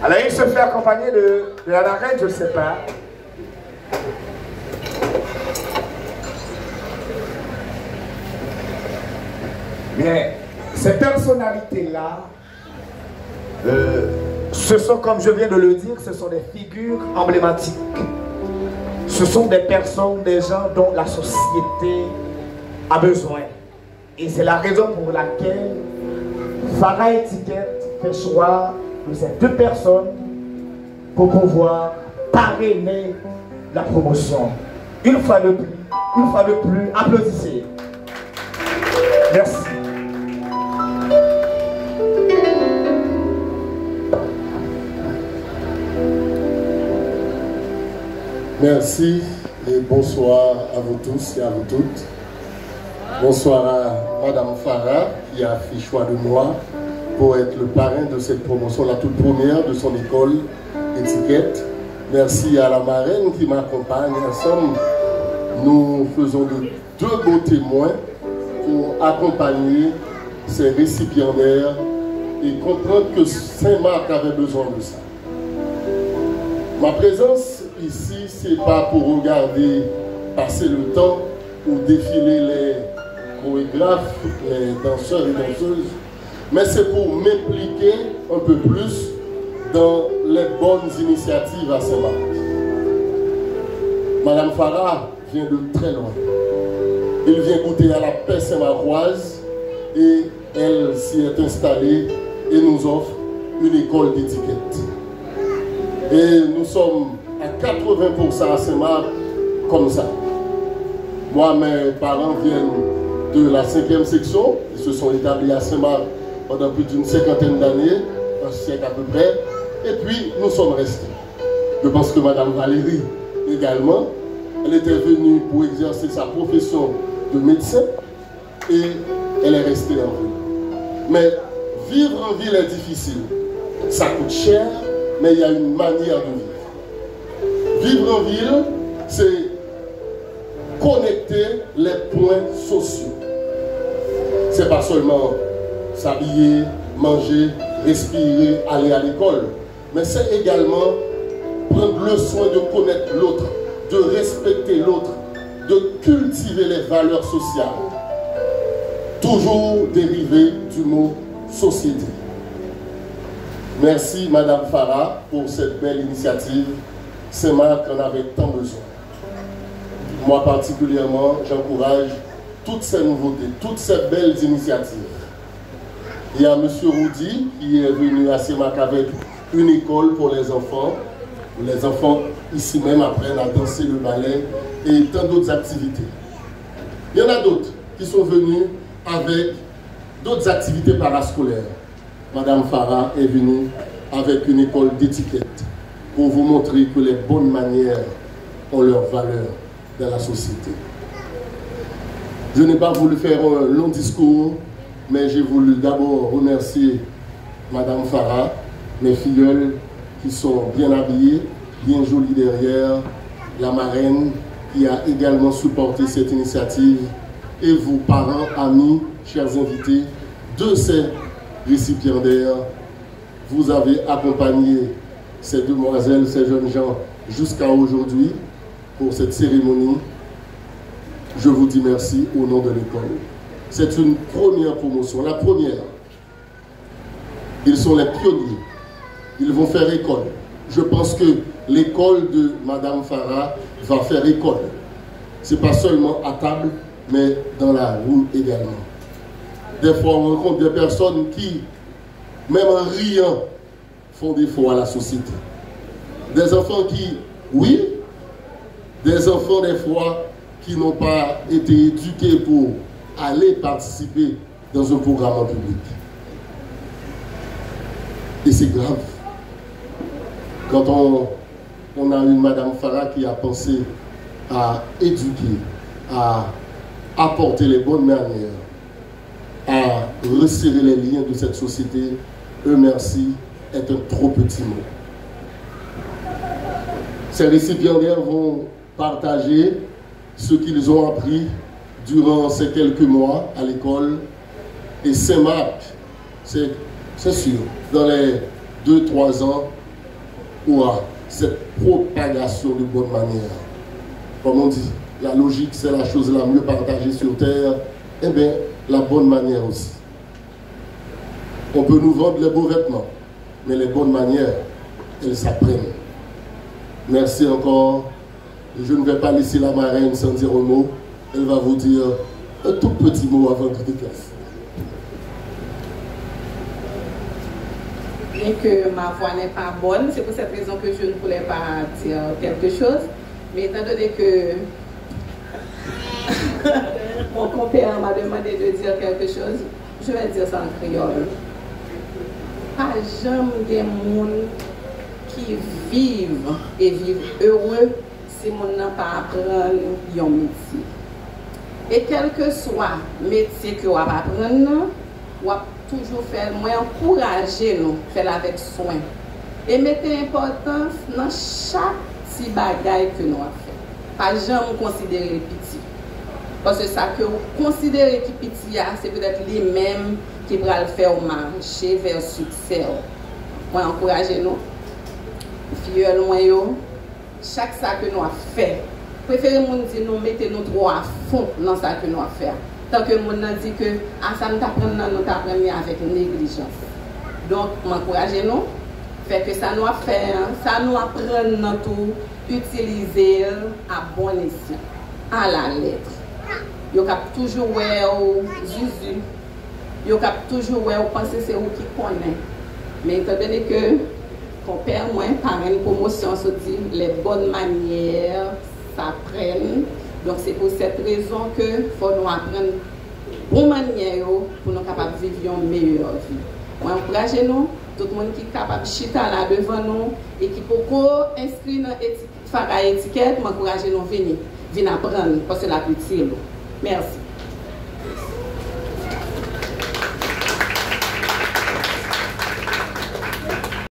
Alors il se fait accompagner de la marraine, je ne sais pas. Bien, ces personnalités-là, ce sont, comme je viens de le dire, ce sont des figures emblématiques. Ce sont des personnes, des gens dont la société a besoin. Et c'est la raison pour laquelle Farah Étiquette fait choix de ces deux personnes pour pouvoir parrainer la promotion. Une fois de plus, applaudissez. Merci. Merci et bonsoir à vous tous et à vous toutes. Bonsoir à Madame Farah qui a fait choix de moi pour être le parrain de cette promotion, la toute première de son école Étiquette. Merci à la marraine qui m'accompagne. Ensemble, nous faisons de deux beaux témoins pour accompagner ces récipiendaires et comprendre que Saint-Marc avait besoin de ça. Ma présence ici, ce n'est pas pour regarder passer le temps ou défiler les chorégraphes, les danseurs et danseuses, mais c'est pour m'impliquer un peu plus dans les bonnes initiatives à Saint-Marc. Madame Farah vient de très loin. Elle vient goûter à la paix saint-marcoise et elle s'y est installée et nous offre une école d'étiquette. Et nous sommes à 80% à Saint-Marc comme ça. Moi, mes parents viennent de la 5e section. Ils se sont établis à Saint-Marc pendant plus d'une cinquantaine d'années, un siècle à peu près. Et puis, nous sommes restés. Je pense que Madame Valérie également, elle était venue pour exercer sa profession de médecin et elle est restée en ville. Mais vivre en ville est difficile. Ça coûte cher, mais il y a une manière de vivre. Vivre en ville, c'est connecter les points sociaux. C'est pas seulement s'habiller, manger, respirer, aller à l'école, mais c'est également prendre le soin de connaître l'autre, de respecter l'autre, de cultiver les valeurs sociales, toujours dérivées du mot société. Merci Madame Farah pour cette belle initiative. Saint-Marc en avait tant besoin. Moi particulièrement, j'encourage toutes ces nouveautés, toutes ces belles initiatives. Il y a M. Roudy qui est venu à Saint-Marc avec une école pour les enfants. Les enfants ici même apprennent à danser le ballet et tant d'autres activités. Il y en a d'autres qui sont venus avec d'autres activités parascolaires. Madame Farah est venue avec une école d'étiquette pour vous montrer que les bonnes manières ont leur valeur dans la société. Je n'ai pas voulu faire un long discours, mais j'ai voulu d'abord remercier Madame Farah, mes filleuls qui sont bien habillés, bien jolies derrière, la marraine qui a également supporté cette initiative, et vous, parents, amis, chers invités, de ces récipiendaires, vous avez accompagné ces demoiselles, ces jeunes gens jusqu'à aujourd'hui pour cette cérémonie. Je vous dis merci au nom de l'école. C'est une première promotion, la première. Ils sont les pionniers. Ils vont faire école. Je pense que l'école de Madame Farah va faire école. Ce n'est pas seulement à table, mais dans la rue également. Des fois, on rencontre des personnes qui, même en riant, font défaut à la société. Des enfants qui, oui, des enfants des fois qui n'ont pas été éduqués pour aller participer dans un programme en public. Et c'est grave. Quand on a une Madame Farah qui a pensé à éduquer, à apporter les bonnes manières, à resserrer les liens de cette société, merci est un trop petit mot. Ces récipiendaires vont partager ce qu'ils ont appris durant ces quelques mois à l'école. Et Saint-Marc, c'est sûr, dans les 2-3 ans, ou à cette propagation de bonne manière. Comme on dit, la logique, c'est la chose la mieux partagée sur Terre. Eh bien, la bonne manière aussi. On peut nous vendre les beaux vêtements, mais les bonnes manières, elles s'apprennent. Merci encore. Je ne vais pas laisser la marraine sans dire un mot. Elle va vous dire un tout petit mot avant toute classe. Bien que ma voix n'est pas bonne, c'est pour cette raison que je ne voulais pas dire quelque chose. Mais étant donné que mon compère m'a demandé de dire quelque chose, je vais dire ça en créole. Pas jamais des gens qui vivent et vivent heureux si mon n'a pas apprendre un métier. Et quel que soit le métier que vous apprendre, vous toujours faire, moi encourager nous, faire avec soin. Et mettez importance dans chaque petit bagaille que nous avons fait. Pas jamais considérer les petits. Parce que ça que vous considérez qui petit, c'est peut-être lui-même qui va le faire marcher vers le succès. Moi encourager nous. Filleul moi yo, chaque ça que nous avons fait. Préférez nous dire nous mettez nous trop à fond dans ça que nous avons fait. Tant que mon dit que ça nous apprend avec négligence. Donc, m'encouragez nous, fait que ça nous a fait, ça nous apprend tout, utiliser à bon escient, à la lettre. Yo cap toujours ouais au Jésus, yo cap toujours ouais au penser c'est vous qui connaît. Mais étant donné que mon père moi par une promotion se dit les bonnes manières s'apprennent. Donc c'est pour cette raison que faut nous apprendre bonne manière pour nous capables de vivre une meilleure vie. Moi encouragez nous, tout le monde qui est capable de chiter là devant nous et qui peut inscrire dans l'étiquette, m'encouragez nous venir apprendre parce que c'est la petite. Merci.